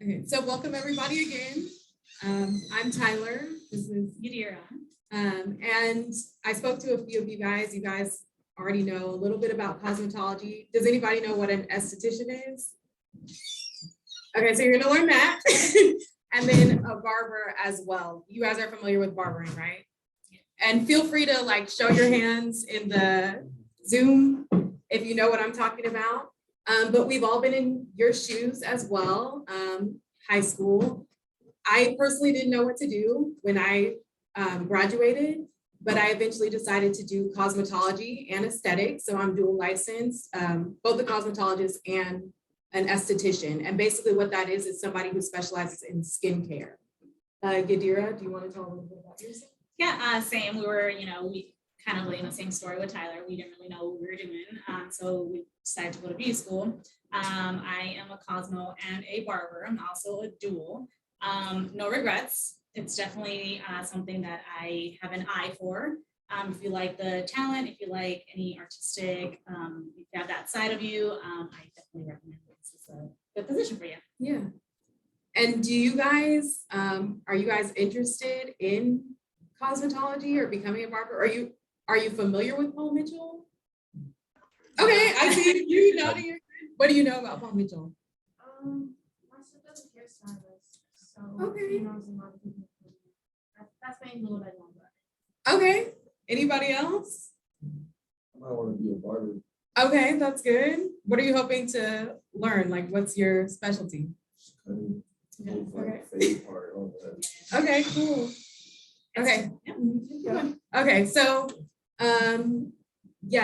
Okay, so welcome everybody again. I'm Tyler. This is Yadira. and I spoke to a few of you guys. You guys already know a little bit about cosmetology. Does anybody know what an esthetician is? Okay, so you're gonna learn that. And then a barber as well. You guys are familiar with barbering, right? And feel free to like show your hands in the Zoom if you know what I'm talking about. But we've all been in your shoes as well, high school. I personally didn't know what to do when I graduated, but I eventually decided to do cosmetology and aesthetics. So I'm dual licensed, both a cosmetologist and an esthetician. And basically what that is somebody who specializes in skincare. Yadira, do you want to tell a little bit about yourself? Yeah, same. We kind of the same story with Tyler. We didn't really know what we were doing. So we decided to go to beauty school. I am a Cosmo and a barber. I'm also a dual. No regrets. It's definitely something that I have an eye for. If you like the talent, if you like any artistic, if you have that side of you, I definitely recommend this is a good position for you. Yeah. And do you guys, are you guys interested in cosmetology or becoming a barber? Are you familiar with Paul Mitchell? Okay, I see you nodding. What do you know about Paul Mitchell? My sister's a hairstylist, so she knows a lot of people. That's mainly what I know about it. Okay. Anybody else? I might want to be a barber. Okay, that's good. What are you hoping to learn? Like, what's your specialty? Cutting, Okay. fade part, all that. Okay, cool. Okay. Okay, so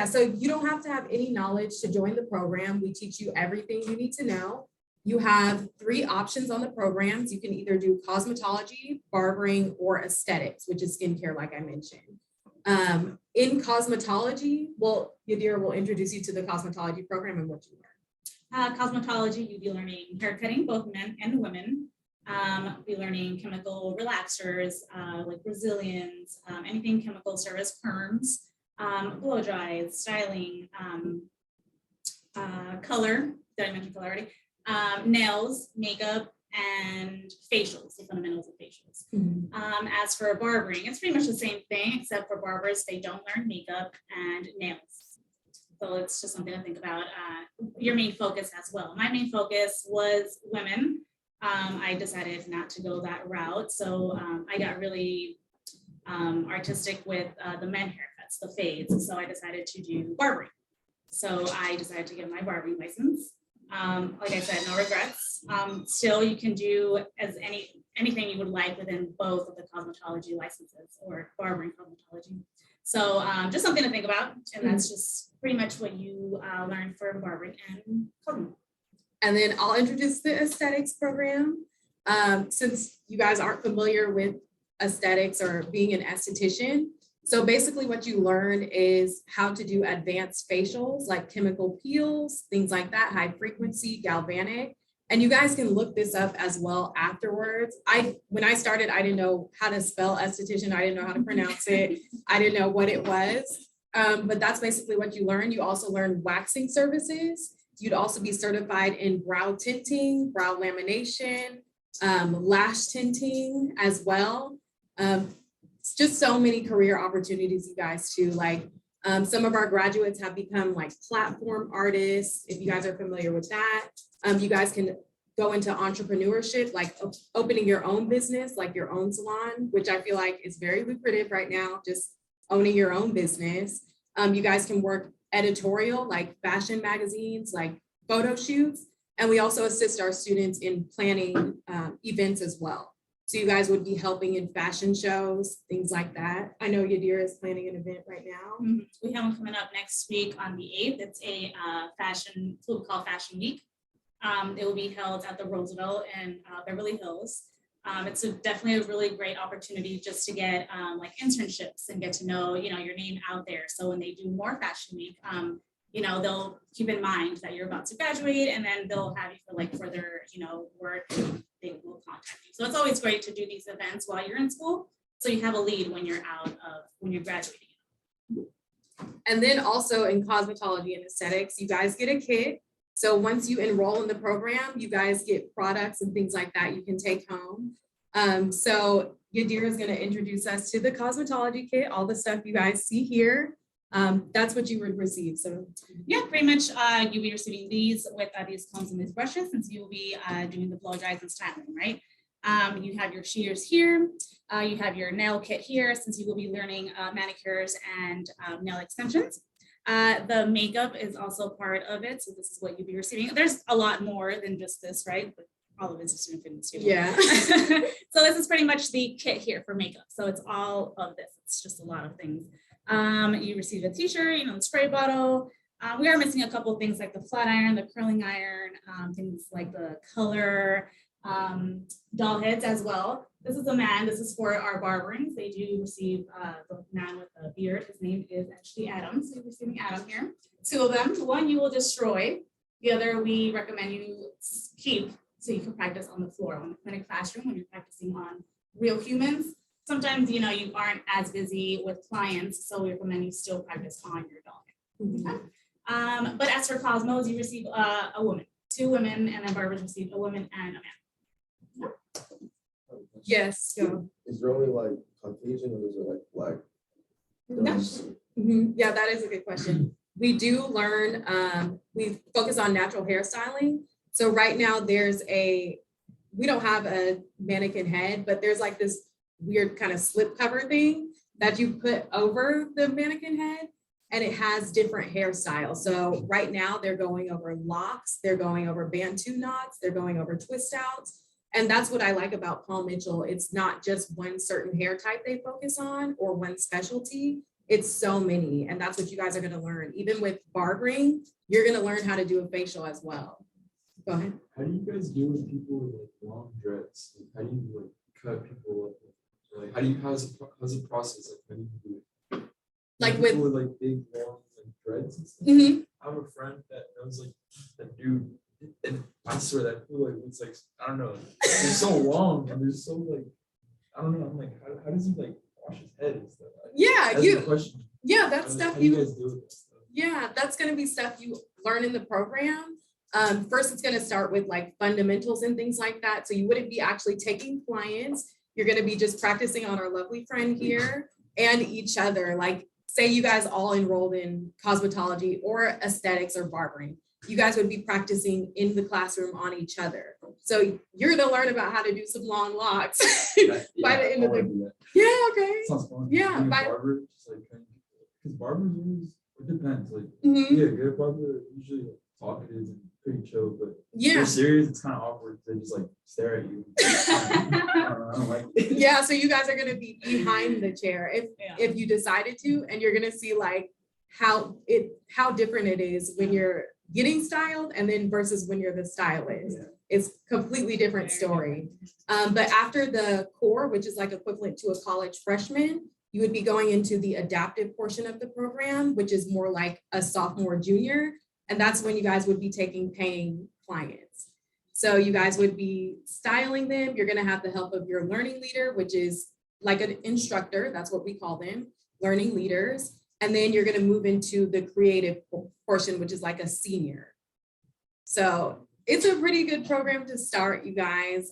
so you don't have to have any knowledge to join the program. We teach you everything you need to know. You have 3 options on the programs. You can either do cosmetology, barbering, or aesthetics, which is skincare, like I mentioned. In cosmetology, well, Yadira will introduce you to the cosmetology program and what you learn. Cosmetology, you'll be learning hair cutting, both men and women. Be learning chemical relaxers, like Brazilians, anything chemical service, perms, blow dries, styling, color, did I mention color already? Nails, makeup, and facials, the fundamentals of facials. Mm-hmm. As for barbering, it's pretty much the same thing, except for barbers, they don't learn makeup and nails. So it's just something to think about. Your main focus as well. My main focus was women. I decided not to go that route. So I got really artistic with the men haircuts, the fades. So I decided to do barbering. So I decided to get my barbering license. Like I said, no regrets. Still, you can do anything you would like within both of the cosmetology licenses or barbering cosmetology. So just something to think about. And that's just pretty much what you learn for barbering and cosmetology. And then I'll introduce the aesthetics program. Since you guys aren't familiar with aesthetics or being an esthetician, so basically what you learn is how to do advanced facials like chemical peels, things like that, high frequency, galvanic. And you guys can look this up as well afterwards. When I started, I didn't know how to spell esthetician. I didn't know how to pronounce it. I didn't know what it was. But that's basically what you learn. You also learn waxing services. You'd also be certified in brow tinting, brow lamination, lash tinting as well. It's just so many career opportunities, you guys, too. Like some of our graduates have become like platform artists. If you guys are familiar with that, you guys can go into entrepreneurship, like opening your own business, like your own salon, which I feel like is very lucrative right now, just owning your own business. You guys can work editorial, like fashion magazines, like photo shoots. And we also assist our students in planning events as well. So you guys would be helping in fashion shows, things like that. I know Yadira is planning an event right now. Mm-hmm. We have one coming up next week on the 8th. It's a what we call Fashion Week. It will be held at the Roosevelt in Beverly Hills. It's definitely a really great opportunity just to get like internships and get to know, your name out there. So when they do more Fashion Week, they'll keep in mind that you're about to graduate, and then they'll have you for like further, work. They will contact you. So it's always great to do these events while you're in school, so you have a lead when you're graduating. And then also in cosmetology and aesthetics, you guys get a kit. So once you enroll in the program, you guys get products and things like that you can take home. So Yadira is going to introduce us to the cosmetology kit, all the stuff you guys see here. That's what you would receive. So yeah, pretty much you'll be receiving these with these combs and these brushes, since you'll be doing the blow dries and styling, right? You have your shears here. You have your nail kit here, since you will be learning manicures and nail extensions. The makeup is also part of it. So this is what you'll be receiving. There's a lot more than just this, right? But all of it's just in fitness. yeah. So this is pretty much the kit here for makeup. So it's all of this. It's just a lot of things. You receive a t-shirt, you know, the spray bottle. We are missing a couple of things like the flat iron, the curling iron, things like the color, doll heads as well. This is a man. This is for our barberings. They do receive the man with the beard. His name is actually Adam. So you're receiving Adam here. Two of them. One you will destroy. The other we recommend you keep so you can practice on the floor, on the clinic classroom when you're practicing on real humans. Sometimes, you know, you aren't as busy with clients, so we recommend you still practice on your dog. Okay? But as for Cosmos, you receive a woman, 2 women, and then barbers receive a woman and a man. Yes. So. Is there only like Caucasian or is it like black? No. Yeah, that is a good question. We do learn, we focus on natural hairstyling. So right now we don't have a mannequin head, but there's like this weird kind of slip cover thing that you put over the mannequin head, and it has different hairstyles. So right now they're going over locks, they're going over Bantu knots, they're going over twist outs. And that's what I like about Paul Mitchell. It's not just one certain hair type they focus on or one specialty. It's so many. And that's what you guys are going to learn. Even with barbering, you're going to learn how to do a facial as well. Go ahead. How do you guys deal with people with like long dreads? Like, how do you like cut people up? Like, how's the process? Like, how do you do it? Like people with like big long like dreads and stuff. Mhm. I have a friend that knows like that dude, and I swear that dude like looks like, I don't know, they're so long and they're so like, I don't know. I'm like, how does he like wash his head and stuff? Yeah, That's the question. that's stuff how do you guys deal with that stuff? Yeah, that's going to be stuff you learn in the program. First, it's going to start with like fundamentals and things like that. So you wouldn't be actually taking clients. You're going to be just practicing on our lovely friend here and each other. Like, say you guys all enrolled in cosmetology or aesthetics or barbering. You guys would be practicing in the classroom on each other. So you're going to learn about how to do some long locks by the end of the. Yeah, okay. Sounds fun. Yeah, Being a by- barber, just like because barbers always, it depends. Like Mhm. yeah, good barber usually like, talkative and pretty chill, but if Yeah. they're serious, it's kind of awkward. They just like stare at you. I don't like it. Yeah, so you guys are gonna be behind the chair Yeah. if you decided to, and you're gonna see like how different it is when you're getting styled and then versus when you're the stylist. Yeah. It's completely different story. But after the core, which is like equivalent to a college freshman, you would be going into the adaptive portion of the program, which is more like a sophomore, junior. And that's when you guys would be taking paying clients. So you guys would be styling them. You're going to have the help of your learning leader, which is like an instructor. That's what we call them, learning leaders. And then you're going to move into the creative portion, which is like a senior. So it's a pretty good program to start, you guys.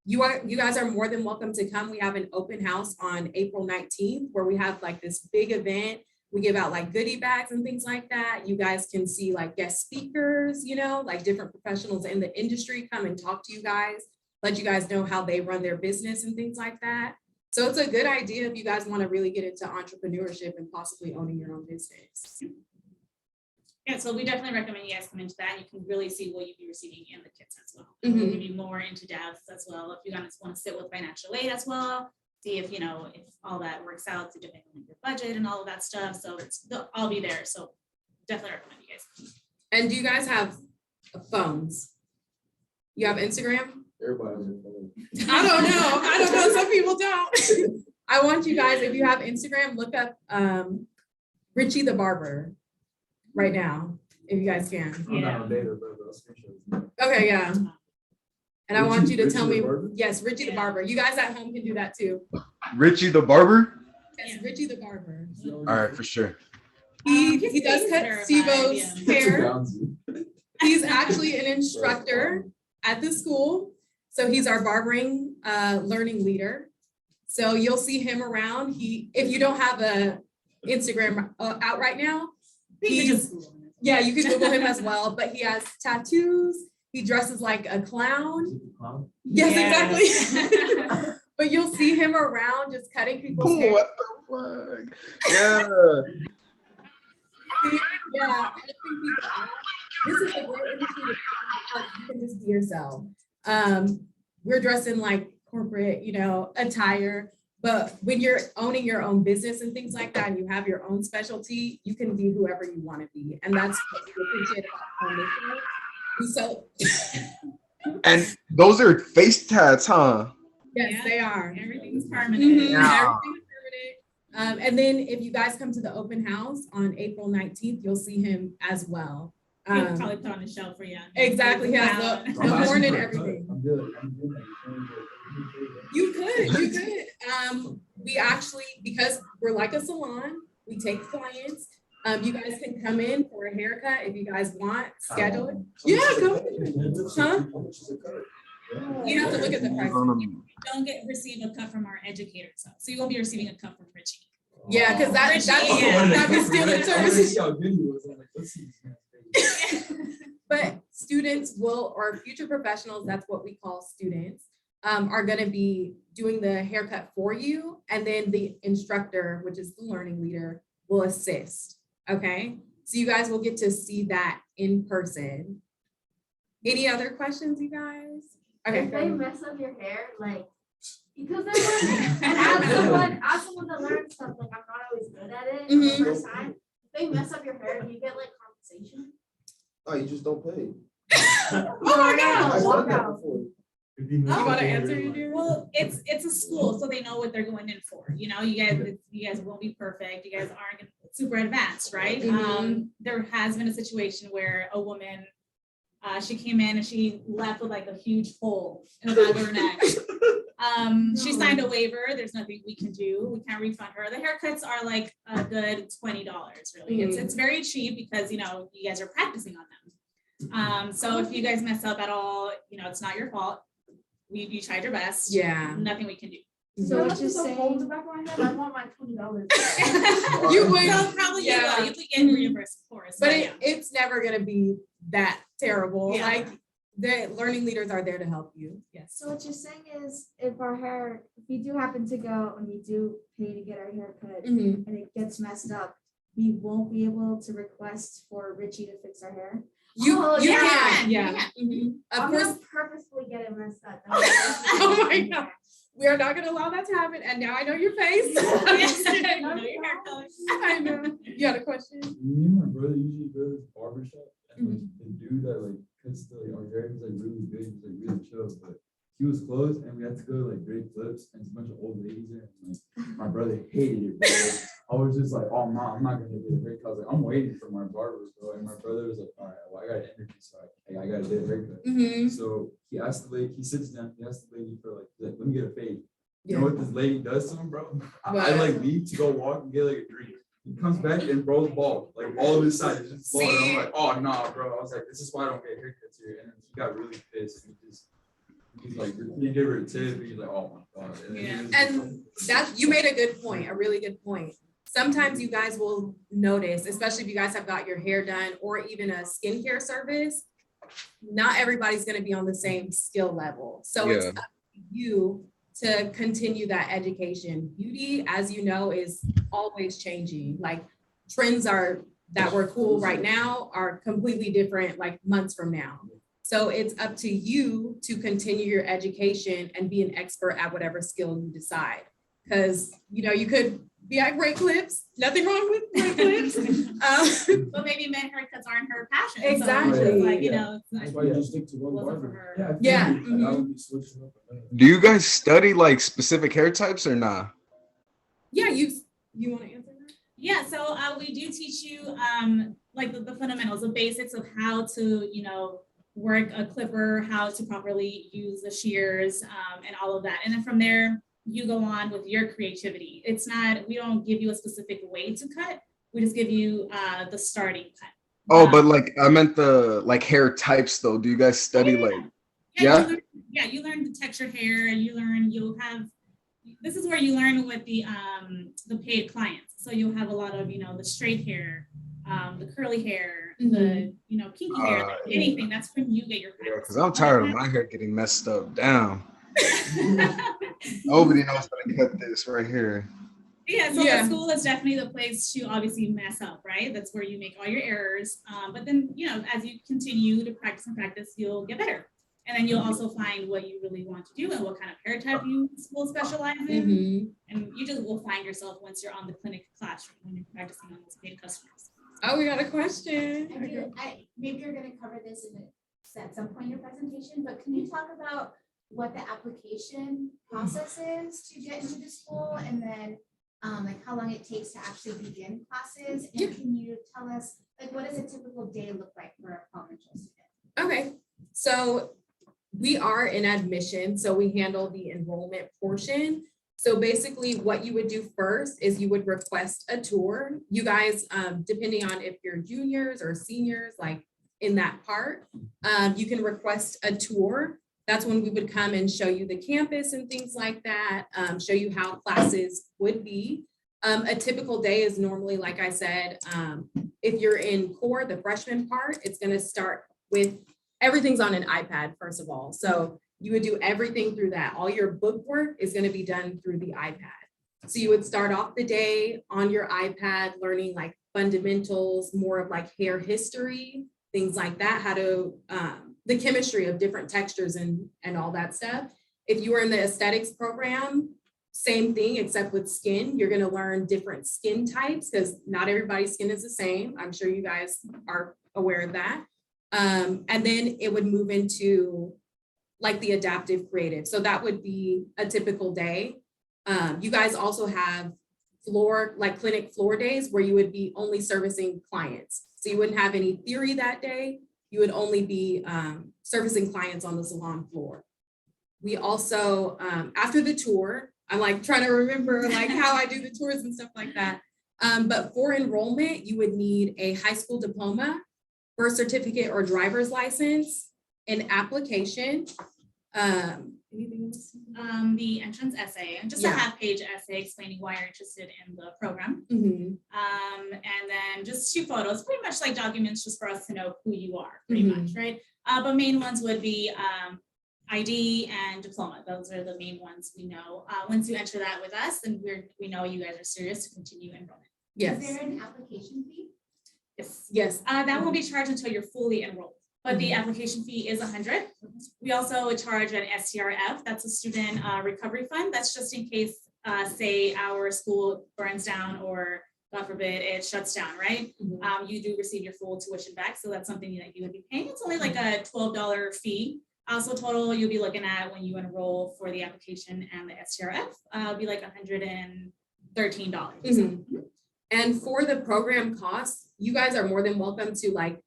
You guys are more than welcome to come. We have an open house on April 19th where we have like this big event. We give out like goodie bags and things like that. You guys can see like guest speakers, you know, like different professionals in the industry come and talk to you guys, let you guys know how they run their business and things like that. So it's a good idea if you guys want to really get into entrepreneurship and possibly owning your own business. Yeah, so we definitely recommend you guys come into that. And you can really see what you'll be receiving in the kits as well. Mhm. We'll give you more into depth as well. If you guys want to sit with financial aid as well, see if, you know, if all that works out to depend on your budget and all of that stuff. So they'll all be there. So definitely recommend you guys. And do you guys have phones? You have Instagram? Everybody has their phone. I don't know. Some people don't. I want you guys, if you have Instagram, look up Richie the Barber right now, if you guys can. I'm not on data, but I'll screenshot it. Okay, yeah. And I want you to tell me, Richie the Barber? yes, Richie the Barber. You guys at home can do that too. Richie the barber? Yes, Richie the Barber. All right, for sure. He does cut Verified, Steve-O's yeah. hair. Bouncy. He's actually an instructor at the school. So he's our barbering learning leader. So you'll see him around. If you don't have a Instagram out right now, he's, yeah, you can Google him as well, but he has tattoos. He dresses like a clown. Yes, exactly. But you'll see him around just cutting people's hair. What the fuck? Yeah. Yeah, helping people out. This is a great industry to because you can just be yourself. We're dressed in like corporate, attire, but when you're owning your own business and things like that, and you have your own specialty, you can be whoever you want to be, and that's what we appreciate about our mission. And so, And those are face tats, huh? yes, Yeah, they are. Everything's permanent. Mhm, Yeah. everything is permanent. And then if you guys come to the open house on April 19th, you'll see him as well. He'll probably put on a show for you. Exactly, he has the I'm asking horn and for a cut. everything. I'm good. Like, You could. We actually, because we're like a salon, we take clients. You guys can come in for a haircut if you guys want, schedule it. Yeah, go ahead. Huh? How much is a cut? You have to look at the price. Don't receive a cut from our educators, so you won't be receiving a cut from Richie. Yeah, because that's Yeah. that'd be stealing services. See how good he was. I'm like, let's see this man's face. But students or future professionals, that's what we call students, are gonna be doing the haircut for you. And then the instructor, which is the learning leader, will assist, okay? So you guys will get to see that in person. Any other questions, you guys? Okay, If go they ahead. mess up your hair, like, because they're learning, and as someone that learns stuff, like, I'm not always good at it the first time. If they mess up your hair, do you get like compensation? Oh, you just don't pay. Oh my gosh. I've Walk done that out. before. You wanna answer, you do? Well, it's a school, so they know what they're going in for. You guys won't be perfect. You guys aren't gonna be super advanced, right? Mhm. There has been a situation where a woman, she came in and she left with like a huge hole in the back of her neck. She signed a waiver. There's nothing we can do. We can't refund her. The haircuts are like a good $20, really. It's very cheap because you guys are practicing on them. So if you guys mess up at all, it's not your fault. You tried your best. Yeah. Nothing we can do. So Mhm. it's just a hole in the back of my head, I want my $20. You would, So probably yeah. you would get reimbursed, of course. but yeah. it's never gonna be that terrible. Yeah. Like the learning leaders are there to help you. Yes. So what you're saying is if we do happen to go and we do pay to get our hair cut Mhm. and it gets messed up, we won't be able to request for Richie to fix our hair. You Oh, you yeah. can, You yeah. Mhm. Of I'm course, gonna purposefully get it messed up. Oh my God. we are not gonna allow that to happen. And now I know your face. You know your hair color. I know. You had a question? Me and my brother usually go to this barber shop, and Mm-hmm. the dude that cuts our hair, he's really good, he's really chill, but he was closed, and we had to go to Great Clips, and it's a bunch of old ladies there. And, my brother hated it, bro. I was just like, oh no, I'm not gonna get a haircut. I was like, I'm waiting for my barber, bro. And my brother was like, all right, well, I got an interview, so I gotta get a haircut. Mm-hmm. So he asked the lady, he sits down, he asks the lady for he's like, let me get a fade. You Yeah. know what this lady does to him, bro? I What? leave to go walk and get a drink. He comes back and bro's bald, all of his sides is just bald. And I'm like, oh nah, bro. I was like, this is why I don't get haircuts here. And then he got really pissed. He's like, he gave her a tip. He's like, oh my god. And then he was And you made a good point, a really good point. Sometimes you guys will notice, especially if you guys have got your hair done or even a skincare service, not everybody's gonna be on the same skill level. So it's Yeah. up to you to continue that education. Beauty, as you know, is always changing. Like trends that were cool right now are completely different months from now. So it's up to you to continue your education and be an expert at whatever skill you decide. Because, you could be at Great Clips, nothing wrong with Great Clips. But maybe men haircuts aren't her passion. So Exactly. it's like, Yeah. it's not, That's why you just stick to one wasn't for barber. her. Yeah. I Yeah, figured, I mhm. would be switching up. Do you guys study specific hair types or not? Yeah, you want to answer that? Yeah, so we do teach you the fundamentals, the basics of how to, work a clipper, how to properly use the shears, and all of that. And then from there, you go on with your creativity. We don't give you a specific way to cut. We just give you the starting cut. Oh, but like I meant the like hair types though. Do you guys study like yeah? You learn the textured hair, and you'll have, this is where you learn with the paid clients. So you'll have a lot of, the straight hair, the curly hair, the, kinky hair, like anything. That's when you get your practice. Because I'm tired of my hair getting messed up down. Nobody knows how to cut this right here. Yeah, so the school is definitely the place to obviously mess up, right? That's where you make all your errors. But then, as you continue to practice, you'll get better. And then you'll also find what you really want to do and what kind of hair type you will specialize in. And you just will find yourself once you're on the clinic classroom when you're practicing on those paid customers. Oh, we got a question. Maybe you're gonna cover this at some point in your presentation, but can you talk about what the application process is to get into the school, and then like how long it takes to actually begin classes? And can you tell us, like, what does a typical day look like for a Cosmetology student? Okay, so we are in admission, so we handle the enrollment portion. So basically what you would do first is you would request a tour. You guys, depending on if you're juniors or seniors, like in that part, you can request a tour. That's when we would come and show you the campus and things like that, show you how classes would be. A typical day is normally, like I said, if you're in core, the freshman part, it's gonna start with, everything's on an iPad, first of all. So you would do everything through that. All your book work is gonna be done through the iPad. So you would start off the day on your iPad, learning like fundamentals, more of like hair history, things like that, how to, the chemistry of different textures and all that stuff. If you were in the aesthetics program, same thing, except with skin, you're gonna learn different skin types because not everybody's skin is the same. I'm sure you guys are aware of that. And then it would move into like the adaptive creative. So that would be a typical day. You guys also have clinic floor days where you would be only servicing clients. So you wouldn't have any theory that day. You would only be servicing clients on the salon floor. We also, after the tour, I'm like trying to remember like how I do the tours and stuff like that. But for enrollment, you would need a high school diploma, birth certificate or driver's license, an application. Anything else? The entrance essay, and just a half-page essay explaining why you're interested in the program. And then just 2 photos, pretty much like documents just for us to know who you are, pretty much, right? But main ones would be ID and diploma. Those are the main ones we know. Once you enter that with us, then we know you guys are serious to continue enrollment. Is there an application fee? Yes. That won't be charged until you're fully enrolled. But the application fee is $100. We also charge an STRF. That's a student recovery fund. That's just in case, say, our school burns down or, God forbid, it shuts down, right? You do receive your full tuition back. So that's something that you would be paying. It's only like a $12 fee. Also, total you'll be looking at when you enroll for the application and the STRF, will be like $113. And for the program costs, you guys are more than welcome to like,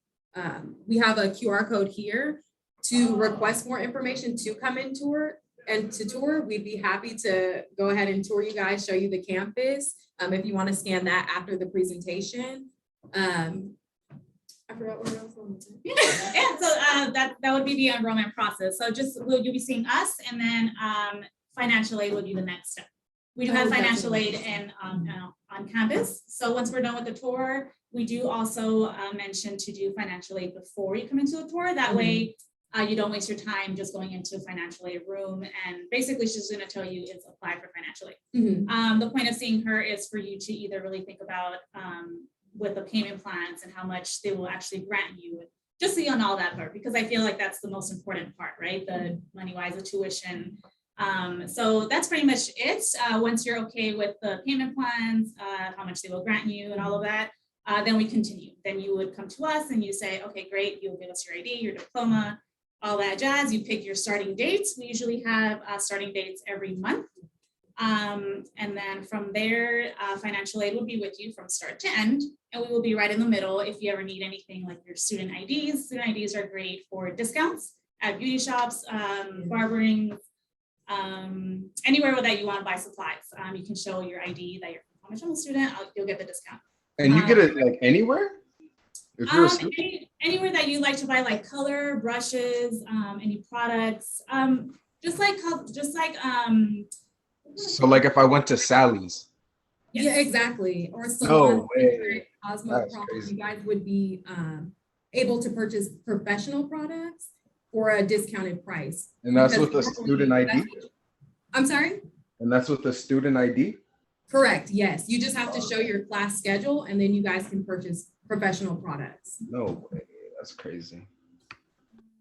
we have a QR code here to request more information to come and tour. And to tour, we'd be happy to go ahead and tour you guys, show you the campus. If you want to scan that after the presentation. I forgot what else. So that would be the enrollment process. So just you'll be seeing us, and then financial aid will be the next step. We do have financial aid on campus. So once we're done with the tour, we do also mention to do financial aid before you come into the tour. That way you don't waste your time just going into a financial aid room, and basically she's going to tell you it's apply for financial aid. The point of seeing her is for you to either really think about with the payment plans and how much they will actually grant you, just see on all that part, because I feel like that's the most important part, right? The money-wise, the tuition. So that's pretty much it. Once you're okay with the payment plans, how much they will grant you and all of that, then we continue. Then you would come to us and you say, okay, great. You'll give us your ID, your diploma, all that jazz. You pick your starting dates. We usually have starting dates every month. And then from there, financial aid will be with you from start to end, and we will be right in the middle if you ever need anything like your student IDs. Student IDs are great for discounts at beauty shops, barbering, anywhere that you want to buy supplies. You can show your ID that you're a Cosmetology student, you'll get the discount. And you get it like anywhere? If you're a student, Anywhere that you like to buy like color, brushes, any products, just like, so like if I went to Sally's, Yeah, yes. exactly. Or no salon, way. Cosmo That's Prom, crazy. you guys would be able to purchase professional products for a discounted price. And that's Because with a student ID? I'm sorry? And that's with a student ID? Correct, yes. You just have to show your class schedule and then you guys can purchase professional products. No way. That's crazy.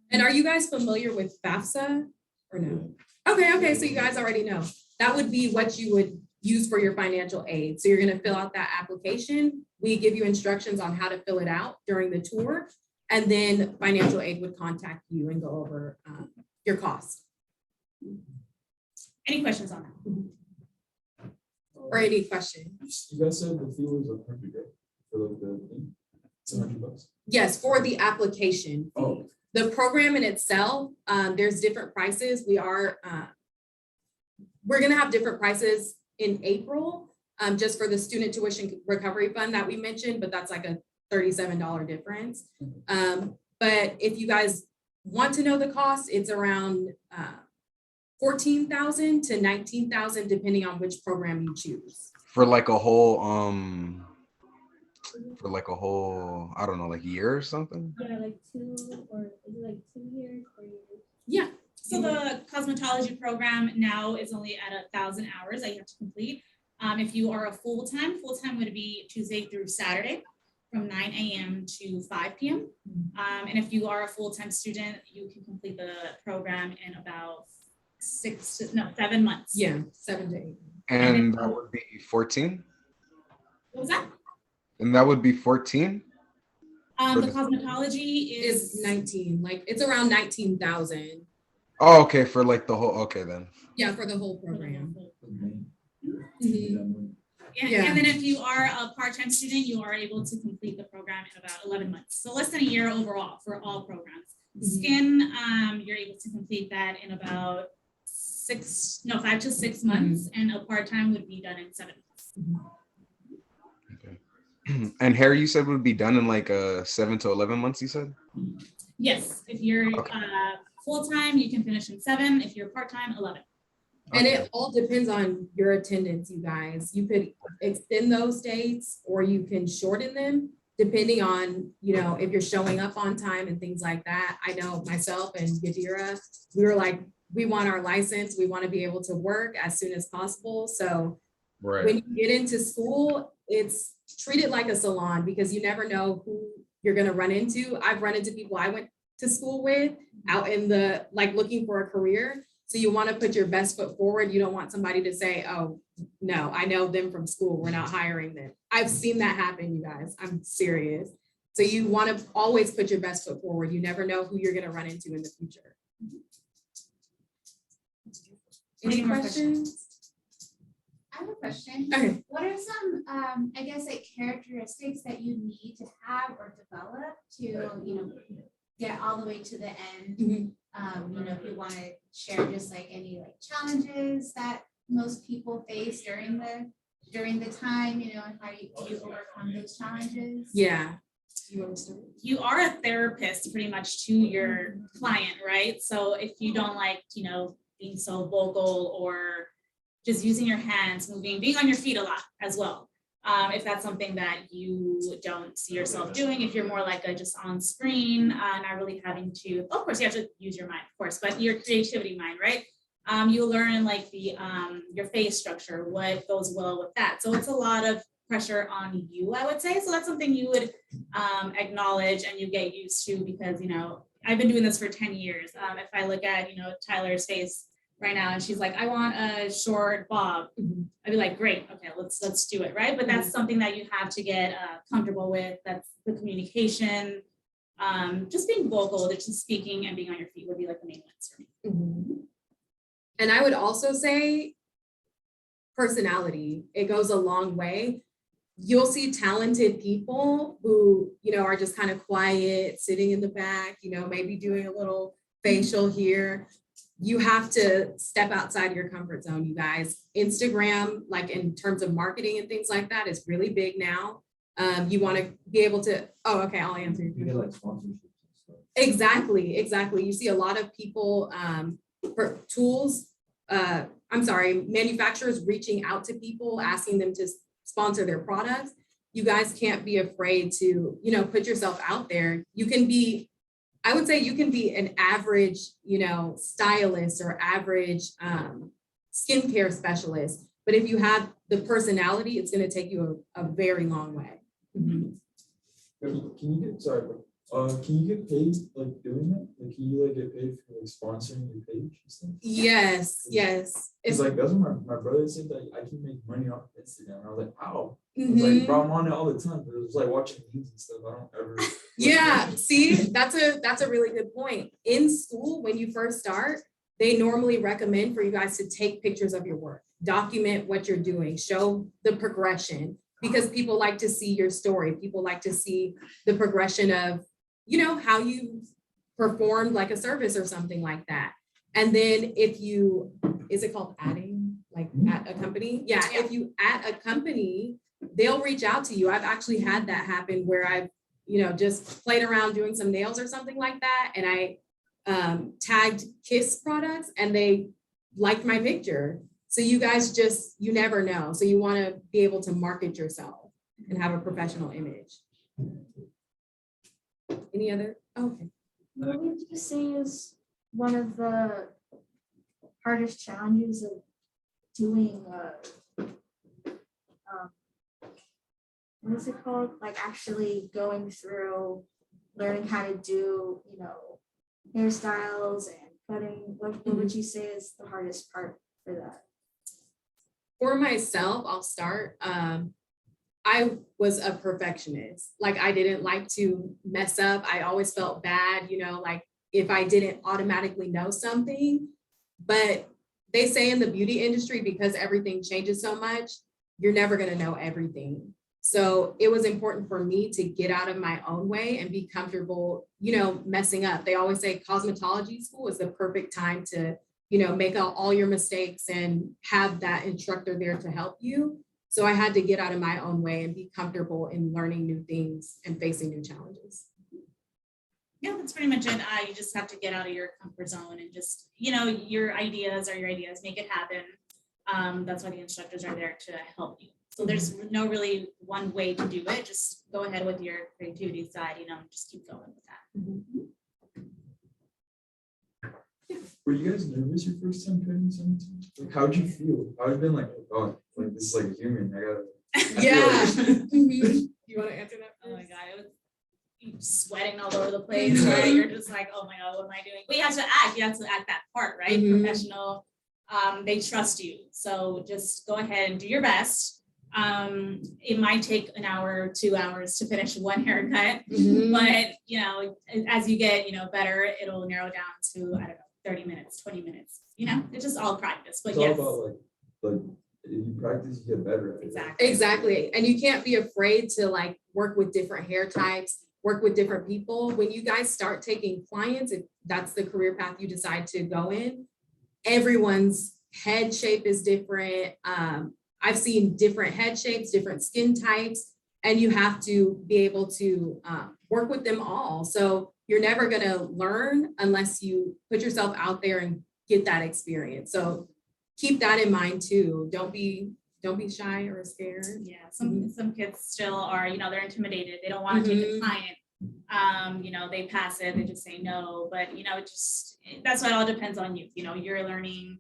And are you guys familiar with FAFSA or no? Okay, so you guys already know. That would be what you would use for your financial aid. So you're gonna fill out that application. We give you instructions on how to fill it out during the tour. And then financial aid would contact you and go over your cost Any questions on that? or any questions. You guys said the fee was 100, right? For like the thing? It's $100. Yes, for the application. Oh, The program in itself, there's different prices. We're gonna have different prices in April, just for the student tuition recovery fund that we mentioned, but that's like a $37 difference. But if you guys want to know the cost, it's around 14,000 to 19,000, depending on which program you choose. For like a whole, I don't know, like year or something? Yeah, like 2 or is it like 2 years or years? Yeah. So the cosmetology program now is only at 1,000 hours that you have to complete. If you are a full-time would be Tuesday through Saturday from 9 a.m. to 5 p.m. And if you are a full-time student, you can complete the program in about 7 months. Yeah, 7 to 8. And that would be 14? What was that? And that would be 14? The cosmetology Is is 19, like it's around 19,000. Oh, okay, for like the whole, okay then. Yeah, for the whole program. Yeah, Yeah. and then if you are a part-time student, you are able to complete the program in about 11 months. So less than a year overall for all programs. Skin, you're able to complete that in about 5 to 6 months, and a part-time would be done in 7 months. Okay. And hair you said would be done in like 7 to 11 months, you said? Yes, if you're full-time, you can finish in 7. If you're part-time, 11. And Okay. it all depends on your attendance, you guys. You could extend those dates or you can shorten them depending on, if you're showing up on time and things like that. I know myself and Yadira, we were like, we want our license. We want to be able to work as soon as possible. So Right. when you get into school, it's treated like a salon because you never know who you're going to run into. I've run into people I went to school with out in the, like looking for a career. So you want to put your best foot forward. You don't want somebody to say, oh, no, I know them from school. We're not hiring them. I've seen that happen, you guys. I'm serious. So you want to always put your best foot forward. You never know who you're going to run into in the future. Any more questions? I have a question. Okay. What are some, I guess, like characteristics that you need to have or develop to, get all the way to the end? Mhm. If you want to share just like any like challenges that most people face during the time, and how you overcome those challenges? Yeah. You want to start? You are a therapist pretty much to your client, right? So if you don't like, being so vocal or just using your hands, being on your feet a lot as well. If that's something that you don't see yourself doing, if you're more like a just on screen, not really having to, of course, you have to use your mind, of course, but your creativity mind, right? You learn like your face structure, what goes well with that. So it's a lot of pressure on you, I would say. So that's something you would acknowledge and you get used to because, I've been doing this for 10 years. If I look at, Tyler's face right now and she's like, I want a short bob. I'd be like, great, okay, let's do it, right? But that's something that you have to get comfortable with. That's the communication, just being vocal, just speaking and being on your feet would be like the main ones for me. Mhm. And I would also say personality. It goes a long way. You'll see talented people who, are just kind of quiet, sitting in the back, maybe doing a little facial here. You have to step outside your comfort zone, you guys. Instagram, like in terms of marketing and things like that, is really big now. You want to be able to, oh, okay, I'll answer your You get question. like sponsorships and stuff. Exactly. You see a lot of people, manufacturers reaching out to people, asking them to sponsor their products. You guys can't be afraid to, put yourself out there. I would say you can be an average, stylist or average skincare specialist. But if you have the personality, it's going to take you a very long way. Mhm. Can you get, sorry, but, can you get paid like doing that? Like, can you like get paid for like sponsoring your page and stuff? Yes. It's It's like, that's what my brother said, that I can make money off of Instagram. And I was like, wow. I was Mhm. like, bro, I'm on it all the time, but it was like watching memes and stuff. I don't ever. Yeah, see, that's a really good point. In school, when you first start, they normally recommend for you guys to take pictures of your work, document what you're doing, show the progression, because people like to see your story. People like to see the progression of, how you performed like a service or something like that. And then is it called adding, like at a company? Yeah, if you at a company, they'll reach out to you. I've actually had that happen where I've just played around doing some nails or something like that. And I tagged Kiss products and they liked my picture. So you guys you never know. So you want to be able to market yourself and have a professional image. Any other? Okay. What would you say is one of the hardest challenges of doing what is it called? Like actually going through learning how to do, hairstyles and cutting. What would you say is the hardest part for that? For myself, I'll start. I was a perfectionist. Like I didn't like to mess up. I always felt bad, like if I didn't automatically know something. But they say in the beauty industry, because everything changes so much, you're never going to know everything. So it was important for me to get out of my own way and be comfortable, messing up. They always say cosmetology school is the perfect time to, make out all your mistakes and have that instructor there to help you. So I had to get out of my own way and be comfortable in learning new things and facing new challenges. Yeah, that's pretty much it. You just have to get out of your comfort zone and just, your ideas are your ideas, make it happen. That's why the instructors are there to help you. So there's no really one way to do it. Just go ahead with your creativity side, just keep going with that. Were you guys nervous your first time cutting something? Like, how'd you feel? I would have been like, oh God, like this is like a human. I gotta. Yeah. Mhm. You want to answer that? Oh my God, it was sweating all over the place, right? You're just like, oh my God, what am I doing? But you have to act that part, right? Mhm. Professional. They trust you. So just go ahead and do your best. It might take an hour or 2 hours to finish one haircut, Mhm. but as you get, better, it'll narrow down to, I don't know, 30 minutes, 20 minutes, it's just all practice, but It's yes. all about like if you practice, you get better at it. Exactly. And you can't be afraid to like work with different hair types, work with different people. When you guys start taking clients, if that's the career path you decide to go in, everyone's head shape is different. I've seen different head shapes, different skin types, and you have to be able to work with them all. So you're never going to learn unless you put yourself out there and get that experience. So keep that in mind too. Don't be shy or scared. Yeah, some kids still are, they're intimidated. They don't want to take the client. They pass it, they just say no, but that's why it all depends on you. You're learning.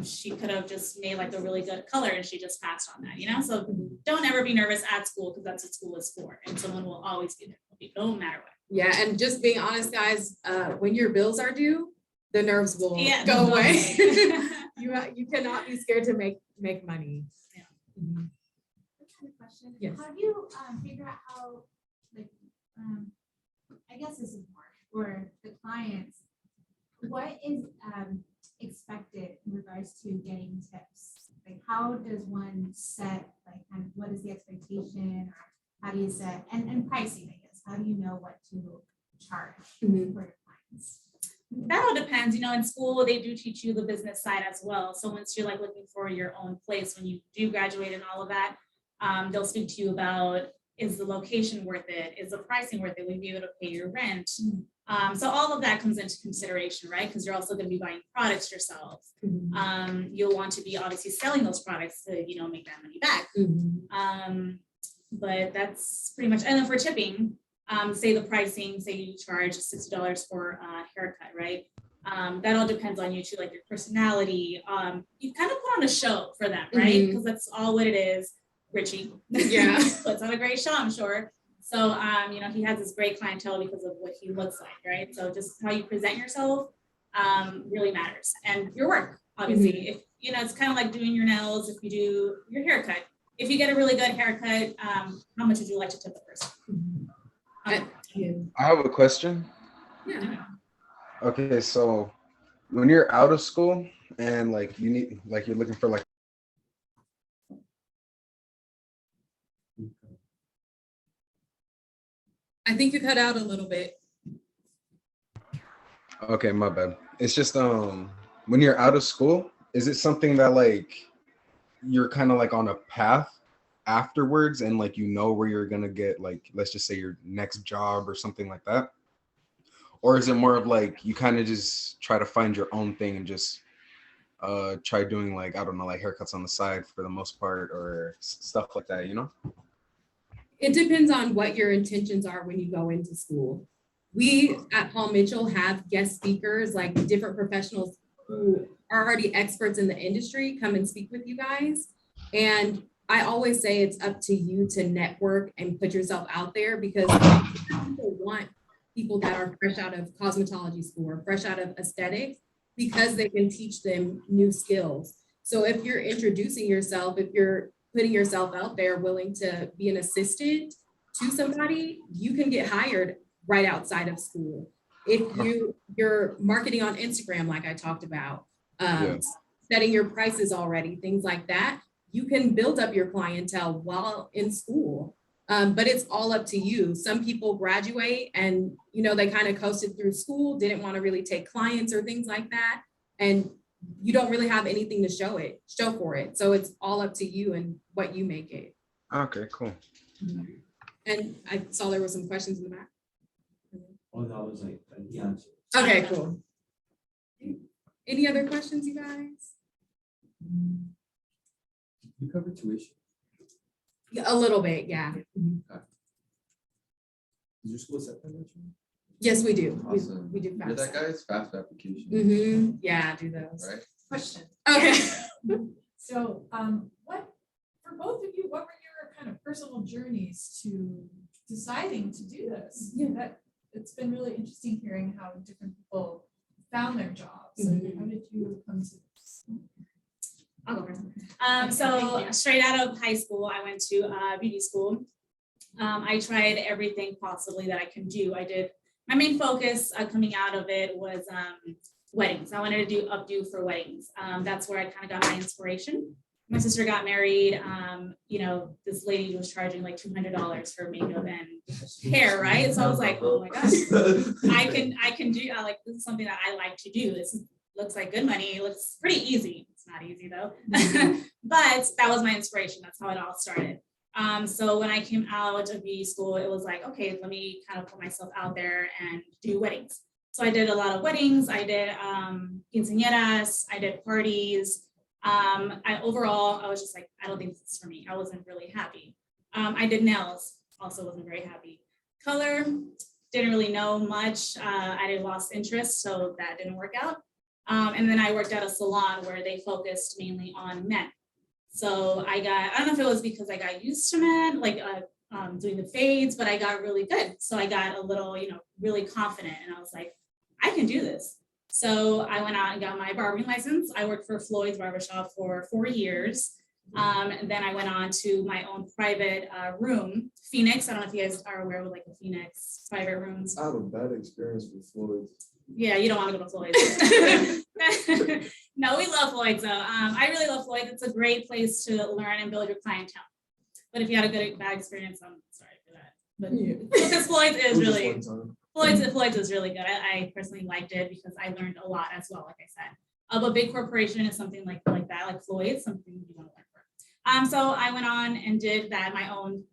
She could have just made like a really good color and she just passed on that, so don't ever be nervous at school, because that's what school is for, and someone will always be there, no matter what. Yeah, and just being honest, guys, when your bills are due, the nerves will Yeah, go away. You cannot be scared to make money. Yeah. Mhm. Question. Yes. How do you figure out how, like, I guess this is more for the clients, what is expected in regards to getting tips? Like, how does one set, like, kind of what is the expectation, or how do you set, and pricing, I guess, how do you know what to charge Mhm. for your clients? That all depends. In school, they do teach you the business side as well. So once you're like looking for your own place, when you do graduate and all of that, they'll speak to you about Is the location worth it? Is the pricing worth it? Will you be able to pay your rent? So all of that comes into consideration, right? Because you're also going to be buying products yourself. You'll want to be obviously selling those products to, make that money back. But that's pretty much, and then for tipping, say the pricing, say you charge $60 for a haircut, right? That all depends on you too, like your personality. You kind of put on a show for them, right? Because that's all what it is. Richie, Yeah. puts on a great show, I'm sure. So, he has this great clientele because of what he looks like, right? So just how you present yourself really matters, and your work, obviously. If it's kind of like doing your nails. If you do your haircut, if you get a really good haircut, how much would you like to tip the person? I have a question. Yeah. Okay, so when you're out of school and like you need, like you're looking for like, I think you cut out a little bit. okay, my bad. It's just when you're out of school, is it something that like you're kind of like on a path afterwards and like where you're gonna get, like, let's just say your next job or something like that? Or is it more of like you kind of just try to find your own thing and just try doing, like, I don't know, like haircuts on the side for the most part, or stuff like that, It depends on what your intentions are when you go into school. We at Paul Mitchell have guest speakers, like different professionals who are already experts in the industry come and speak with you guys. And I always say it's up to you to network and put yourself out there, because people want people that are fresh out of cosmetology school or fresh out of aesthetics, because they can teach them new skills. So if you're introducing yourself, if you're putting yourself out there willing to be an assistant to somebody, you can get hired right outside of school. If you're marketing on Instagram, like I talked about, setting your prices already, things like that, you can build up your clientele while in school. But it's all up to you. Some people graduate and they kind of coasted through school, didn't want to really take clients or things like that, and you don't really have anything to show for it. So it's all up to you and what you make it. Okay, cool. And I saw there were some questions in the back. Oh, that was like the answer. Okay, cool. Any other questions, you guys? You cover tuition. Yeah, a little bit, yeah. Is your school accept that much? Yes, we do. Awesome. We do You're that fast. guy's fast application. Yeah, I do those. Right? Question. Okay. So, what, for both of you, what were your kind of personal journeys to deciding to do this? Yeah. It's been really interesting hearing how different people found their jobs. And how did you come to this? I'll go first. So straight out of high school, I went to beauty school. I tried everything possibly that I can do. My main focus coming out of it was weddings. I wanted to do updo for weddings. That's where I kind of got my inspiration. My sister got married. This lady was charging like $200 for makeup and hair, right? So I was like, oh my gosh, I can do, this is something that I like to do. Looks like good money. It looks pretty easy. It's not easy though. But that was my inspiration. That's how it all started. So when I came out of beauty school, it was like, okay, let me kind of put myself out there and do weddings. So I did a lot of weddings. I did quinceañeras. I did parties. Overall, I was just like, I don't think this is for me. I wasn't really happy. I did nails. Also wasn't very happy. Color, didn't really know much. I lost interest, so that didn't work out. And then I worked at a salon where they focused mainly on men. So I don't know if it was because I got used to men, like doing the fades, but I got really good. So I got a little, really confident, and I was like, I can do this. So I went out and got my barbering license. I worked for Floyd's Barbershop for 4 years. And then I went on to my own private room, Phoenix. I don't know if you guys are aware of like the Phoenix private rooms. I have a bad experience with Floyd. Yeah, you don't want to go to Floyd's. No, we love Floyd's though. I really love Floyd's. It's a great place to learn and build your clientele. But if you had a bad experience, I'm sorry for that. But because Floyd's is really Floyd's is really good. I personally liked it because I learned a lot as well, like I said. But big corporation is something like that, like Floyd's, something you want to learn from. So I went on and did that, my own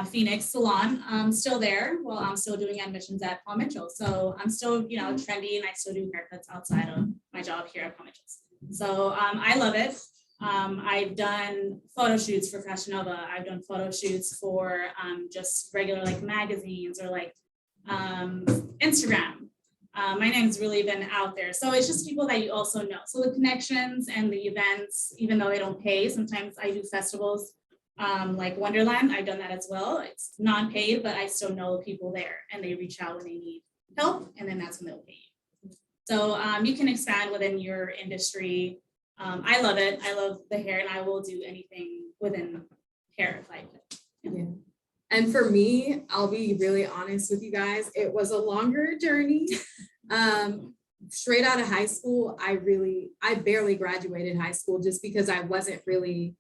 Phoenix salon, still there. Well, I'm still doing admissions at Paul Mitchell. So I'm still, trendy, and I still do haircuts outside of my job here at Paul Mitchell's. So I love it. I've done photo shoots for Fashion Nova. I've done photo shoots for just regular like magazines or like Instagram. My name's really been out there. So it's just people that you also know. So the connections and the events, even though they don't pay, sometimes I do festivals like Wonderland. I've done that as well. It's non-paid, but I still know people there and they reach out when they need help, and then that's when they'll pay you. So you can expand within your industry. I love it. I love the hair, and I will do anything within hair if I could. Yeah. And for me, I'll be really honest with you guys, it was a longer journey. Straight out of high school, I barely graduated high school just because I wasn't really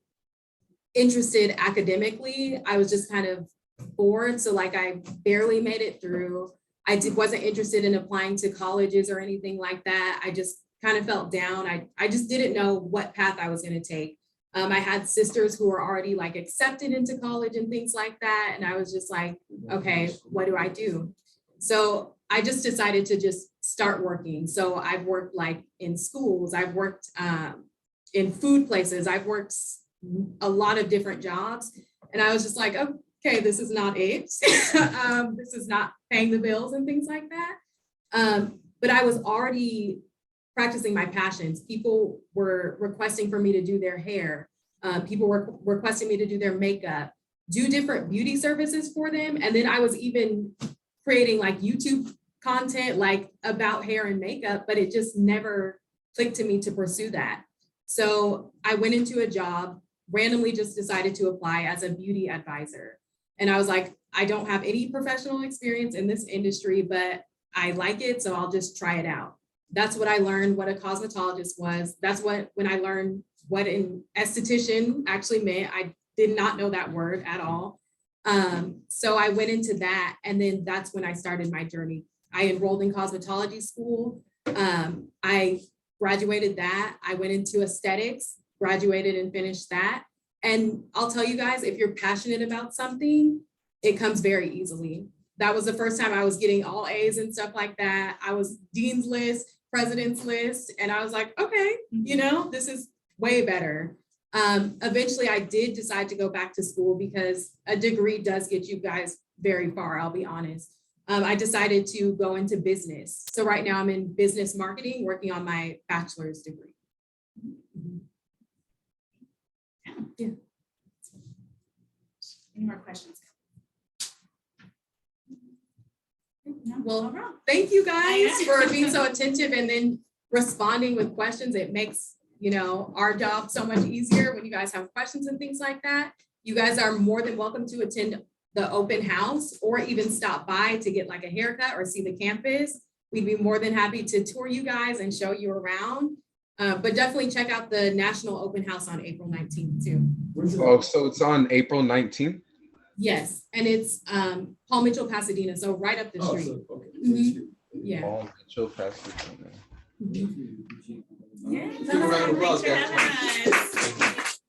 interested academically. I was just kind of bored. So like I barely made it through. Wasn't interested in applying to colleges or anything like that. I just kind of felt down. I just didn't know what path I was going to take. I had sisters who were already like accepted into college and things like that. And I was just like, okay, what do I do? So I just decided to just start working. So I've worked like in schools, I've worked in food places, I've worked a lot of different jobs. And I was just like, okay, this is not it. This is not paying the bills and things like that. But I was already practicing my passions. People were requesting for me to do their hair. People were requesting me to do their makeup, do different beauty services for them. And then I was even creating like YouTube content like about hair and makeup, but it just never clicked to me to pursue that. So I went into a job, randomly just decided to apply as a beauty advisor. And I was like, I don't have any professional experience in this industry, but I like it, so I'll just try it out. That's what I learned what a cosmetologist was. That's when I learned what an esthetician actually meant. I did not know that word at all. So I went into that, and then that's when I started my journey. I enrolled in cosmetology school. I graduated that. I went into aesthetics, graduated and finished that. And I'll tell you guys, if you're passionate about something, it comes very easily. That was the first time I was getting all A's and stuff like that. I was dean's list, president's list, and I was like, okay, this is way better. Eventually, I did decide to go back to school because a degree does get you guys very far, I'll be honest. I decided to go into business. So right now I'm in business marketing, working on my bachelor's degree. Yeah. Any more questions? No? Well, All right. thank you guys for being so attentive and then responding with questions. It makes, our job so much easier when you guys have questions and things like that. You guys are more than welcome to attend the open house or even stop by to get like a haircut or see the campus. We'd be more than happy to tour you guys and show you around. But definitely check out the National Open House on April 19th too. Oh, so it's on April 19th? Yes, and it's Paul Mitchell, Pasadena, so right up the street. So, okay. Mhm. Yeah. Paul Mitchell, Pasadena. Yeah. round of applause, Thanks for guys. having us.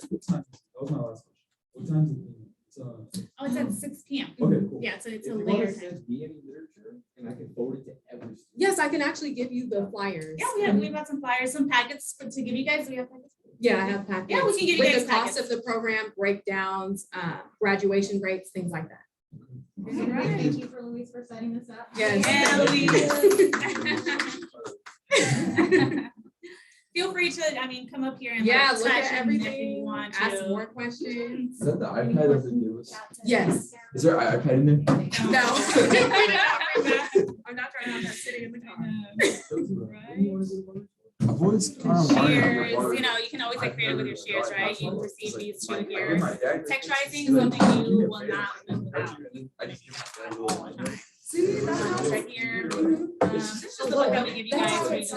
What time? That was my last question. What time is it? Oh, it's at 6 p.m. Okay, cool. Yeah, so it's If a you later want to time. send me any literature, and I can forward it to every student. Yes, I can actually give you the flyers. Yeah, we've got some flyers, some packets to give you guys. We have packets. Yeah, I have packets. Yeah, we can give you with guys the cost packets. of the program, breakdowns, graduation rates, things like that. All right, thank you for Louise for setting this up. Yes. Yeah, Louise. Feel free to, come up here and Yeah, like, look touch at and if you everything, want ask to. more questions. Is that the iPad of the newest? Yes. Is there an iPad in there? No. I'm not trying to have that sitting in the car. I've always kind of Shears, you can always get creative with your shears, right? You receive these two here. Texturizing is something you will not live without. See, that's how Right here. This is the book that we give you guys.